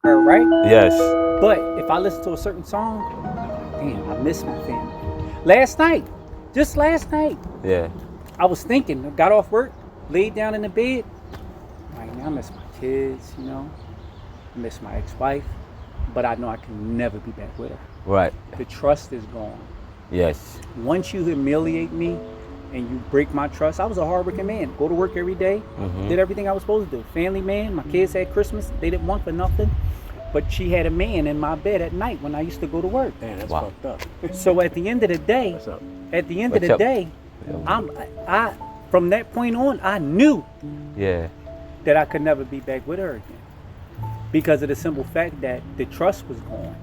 her, right? Yes. But if I listen to a certain song, damn, I miss my family. Last night, just last night, Yeah. I was thinking, I got off work, laid down in the bed, like, man, I miss my kids, you know, I miss my ex-wife, but I know I can never be back with her. Right. The trust is gone. Yes. Once you humiliate me and you break my trust, I was a hardworking man. Go to work every day, did everything I was supposed to do. Family man, my kids had Christmas, they didn't want for nothing. But she had a man in my bed at night when I used to go to work. Man, that's Wow. fucked up. So at the end of the day, What's up? What's up? I from that point on, I knew Yeah. that I could never be back with her again because of the simple fact that the trust was gone.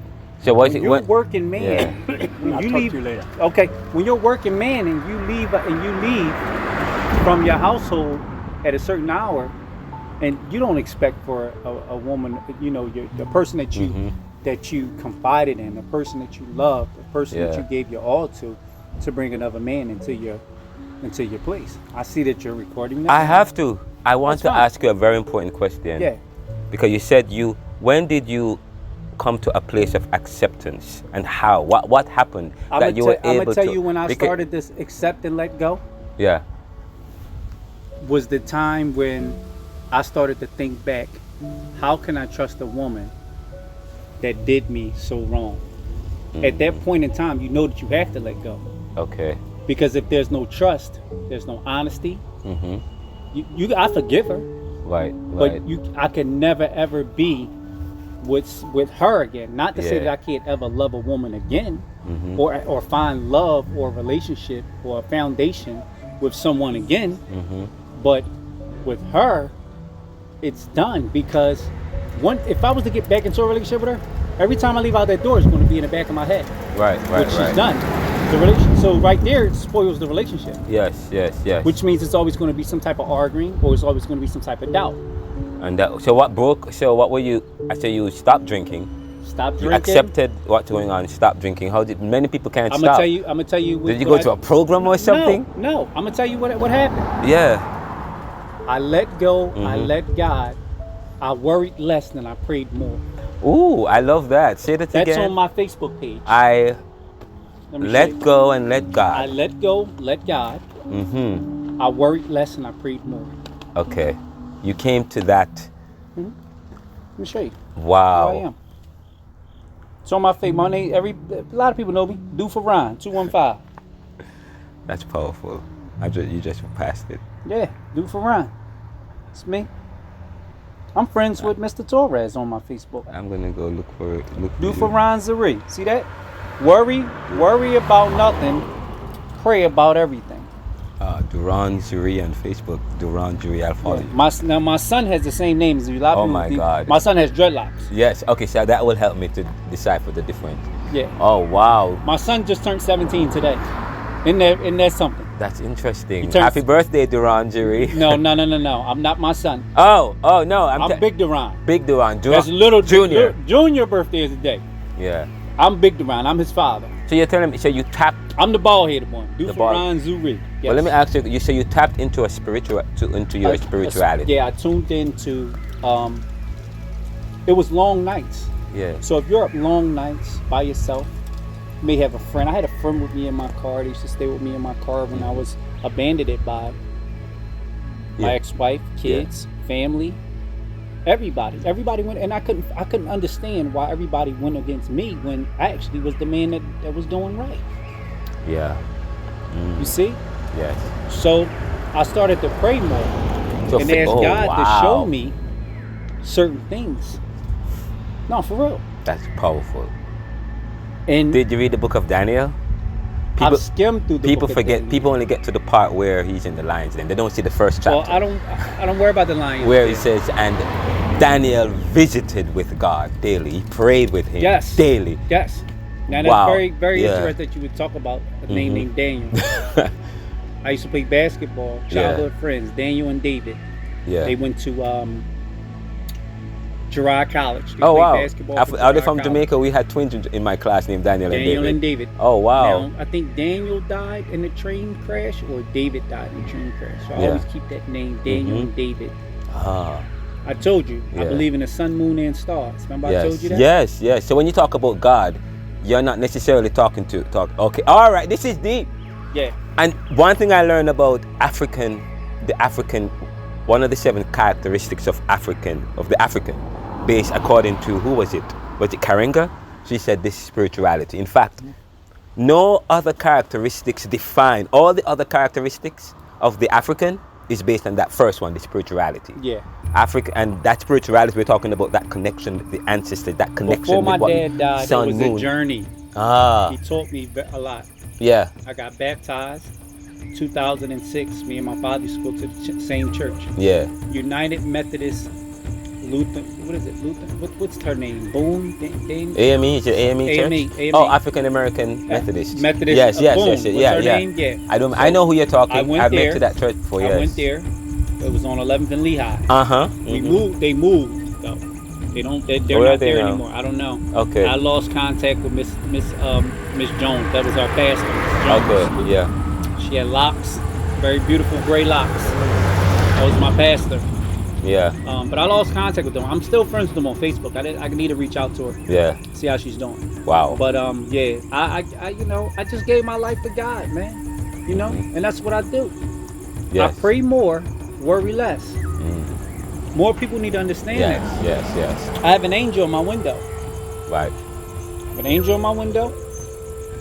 So what's When it? you're What? a working man, when I'll you talk leave, to you later. okay, when you're a working man and you leave from your household at a certain hour, and you don't expect for a woman, you know, the person that you confided in, the person that you loved, the person that you gave your all to bring another man into your place. I see that you're recording that. I have to. I want That's to fine. ask you a very important question. Yeah. Because you said when did you come to a place of acceptance and how? What happened that you were able to? I'm gonna tell you when I because- started this accept and let go Yeah. was the time when I started to think back, how can I trust a woman that did me so wrong? At that point in time, you know that you have to let go. Okay. Because if there's no trust, there's no honesty. I forgive her, Right. but Right. I can never ever be with her again. Not to say Yeah. that I can't ever love a woman again, or find love or a relationship or a foundation with someone again. But with her, it's done because if I was to get back into a relationship with her, every time I leave out that door, it's going to be in the back of my head, Right. Right. which right. she's done. The relation, so right there, it spoils the relationship. Yes. Yes. Yes. Which means it's always going to be some type of arguing, or it's always going to be some type of doubt. And so what broke? So what were you? I say you stopped drinking. Stop You drinking. accepted what's going on. Stop drinking. How did many people can't I'm stop? gonna tell you. Did you go to a program or something? No. I'm gonna tell you what happened. Yeah. I let go. I let God. I worried less than I prayed more. Ooh, I love that. Say that That's again. on my Facebook page. I Let me show let you. go and let I God. let go, let God. I worried less and I prayed more. Okay. You came to that. Let me show you. Wow. Who I am. It's on my face. My name. A lot of people know me. Do for Ryan 215. That's powerful. You just passed it. Yeah, do for Ryan. It's me. I'm friends with Mr. Torres on my Facebook. I'm gonna go look for it. Do for Duron Zuri. See that? Worry about nothing. Pray about everything. Duron Zuri on Facebook. Duron Zuri, I'll follow you. Now my son has the same name as you. A lot of Oh people my think- God. My son has dreadlocks. Yes. Okay. So that will help me to decipher the difference. Yeah. Oh wow. My son just turned 17 today. Isn't that something? That's interesting. turns- Happy birthday, Duron Zuri. No. I'm not my son. Oh no. I'm Big Duron. Big Duron. That's little Junior. Junior birthday is today. Yeah. I'm Big Duron. I'm his father. So you're telling me? So you tapped? I'm the bald-headed one. The Do for bald- Duron Zuri. Yes. Well, let me ask you. You say you tapped into into your spirituality. Yeah, I tuned into. It was long nights. Yeah. So if you're up long nights by yourself, you may have a friend. I had a friend with me in my car. They used to stay with me in my car when I was abandoned by my ex-wife, kids, family, everybody. Everybody went, and I couldn't understand why everybody went against me when I actually was the man that was doing right. Yeah. You see? Yes. So I started to pray more So and ask God to wow. show me certain things. No, for real. That's powerful. And Did you read the book of Daniel? I've skimmed through the People book of forget. Daniel. People only get to the part where he's in the lions. Then they don't see the first chapter. Well, I don't worry about the lion. where he says, and Daniel visited with God daily. He prayed with him Yes. daily. Yes. Now that's Wow. very Yeah. interesting that you would talk about a name named Daniel. I used to play basketball, childhood friends, Daniel and David. Yeah. They went to Girard College. They Oh played wow! basketball for Are they Girard from College. Jamaica? We had twins in my class named Daniel Daniel and and David. David. Oh wow! Now, I think Daniel died in a train crash, or David died in a train crash. So I Yeah. always keep that name, Daniel and David. Ah, I told you. I Yeah. believe in the sun, moon, and stars. Remember I Yes. told you that? Yes. So when you talk about God, you're not necessarily talking. Okay. All right. This is deep. Yeah. And one thing I learned about the African, one of the 7 characteristics of the African, based according to, who was it? Was it Karenga? She said this is spirituality. In fact, no other characteristics define, all the other characteristics of the African is based on that first one, the spirituality. Yeah. Africa, and that spirituality, we're talking about that connection with the ancestors, that connection Before my with what dad died, sun, it was moon. a journey. Ah, He taught me a lot. yeah, I got baptized 2006. Me and my father used to go to the same church. yeah. United Methodist Lutheran. What is it? Lutheran? What's her name? Boone? AME, is it AME church? AME. Oh, African American Methodist. Methodist. Yes. Boone. What's Yeah. her name? Yeah. I know who you're talking. I went I've there. been to that church before. Yes. I went there. It was on 11th and Lehigh. Mm-hmm. They moved though. They're Where are not they there now? anymore. I don't know. Okay. I lost contact with Miss Jones. That was our pastor. Miss Jones. Okay. Yeah. She had locks, very beautiful gray locks. That was my pastor. Yeah. But I lost contact with them. I'm still friends with them on Facebook. I need to reach out to her. Yeah. See how she's doing. Wow. But yeah, I just gave my life to God, man. And that's what I do. Yes. I pray more, worry less. More people need to understand that. Yes. I have an angel in my window. Right. An angel in my window.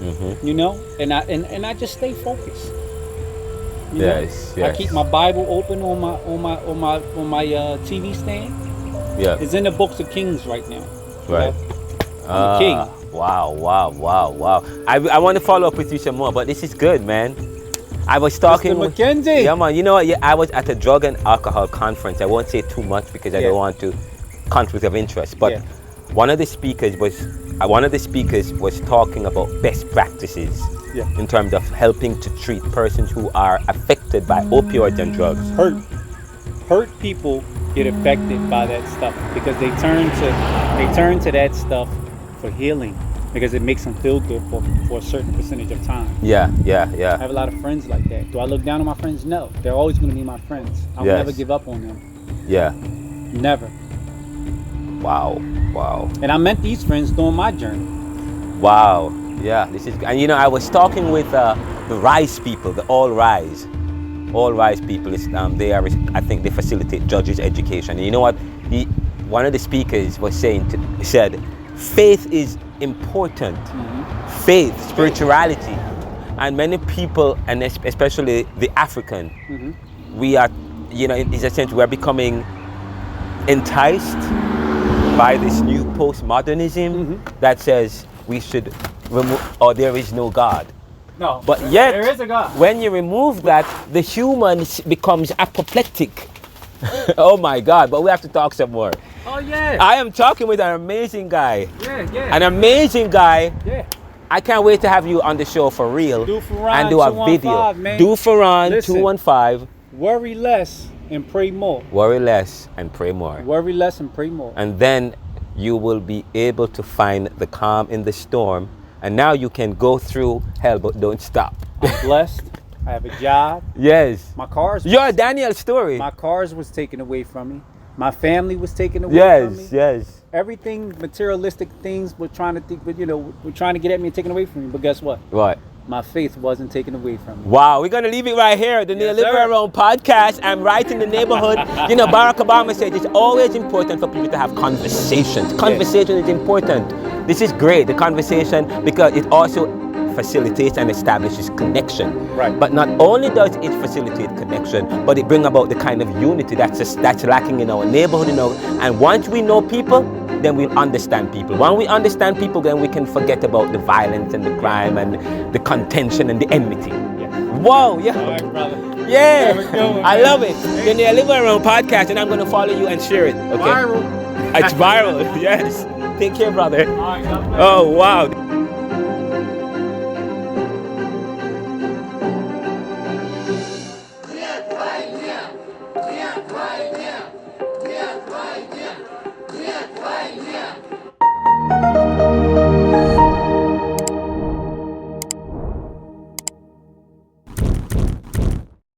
Mm-hmm. And I just stay focused. You know? Yes. I keep my Bible open on my TV stand. Yeah. It's in the books of Kings right now. Right. I'm a king. Wow. I want to follow up with you some more, but this is good, man. I was talking Mr. McKenzie. Yeah, man. You know what? Yeah, I was at a drug and alcohol conference. I won't say too much because I don't want to conflict of interest. But one of the speakers was talking about best practices in terms of helping to treat persons who are affected by opioids and drugs. Hurt people get affected by that stuff because they turn to that stuff for healing because it makes them feel good for a certain percentage of time. Yeah. I have a lot of friends like that. Do I look down on my friends? No. They're always going to be my friends. I'll never give up on them. Yeah. Never. Wow. And I met these friends during my journey. Wow. Yeah. This is, and I was talking with the Rise people, the All Rise people. They are, I think, they facilitate judges' education. And you know what? One of the speakers was said, faith is important. Faith, spirituality, and many people, and especially the African, we are, in a sense, we are becoming enticed by this new postmodernism that says we should remove, or there is no God. No, but yet, there is a God. When you remove that, the human becomes apoplectic. Oh my God! But we have to talk some more. Oh yeah. I am talking with an amazing guy. Yeah. An amazing guy. Yeah. I can't wait to have you on the show for real and do a video. Man. Duron 215. Worry less and pray more. Worry less and pray more. Worry less and pray more. And then you will be able to find the calm in the storm. And now you can go through hell, but don't stop. I'm blessed. I have a job. Yes. My cars. You're a Daniel story. My cars was taken away from me. My family was taken away from me. Yes. Everything, materialistic things, were trying to think, but were trying to get at me and taken away from me. But guess what? What? My faith wasn't taken away from me. Wow, we're gonna leave it right here. The Neoliberal podcast. I'm right in the neighborhood. Barack Obama said it's always important for people to have conversations. Conversation is important. This is great, the conversation, because it also facilitates and establishes connection. Right. But not only does it facilitate connection, but it brings about the kind of unity that's lacking in our neighborhood. And once we know people, then we'll understand people. When we understand people, then we can forget about the violence and the crime and the contention and the enmity. Wow, yeah. All right, brother. Yeah. Going, I love it. The Neoliberal podcast, and I'm going to follow you and share it. Okay? Viral. It's viral, yes. Take care, brother. All right, oh, wow.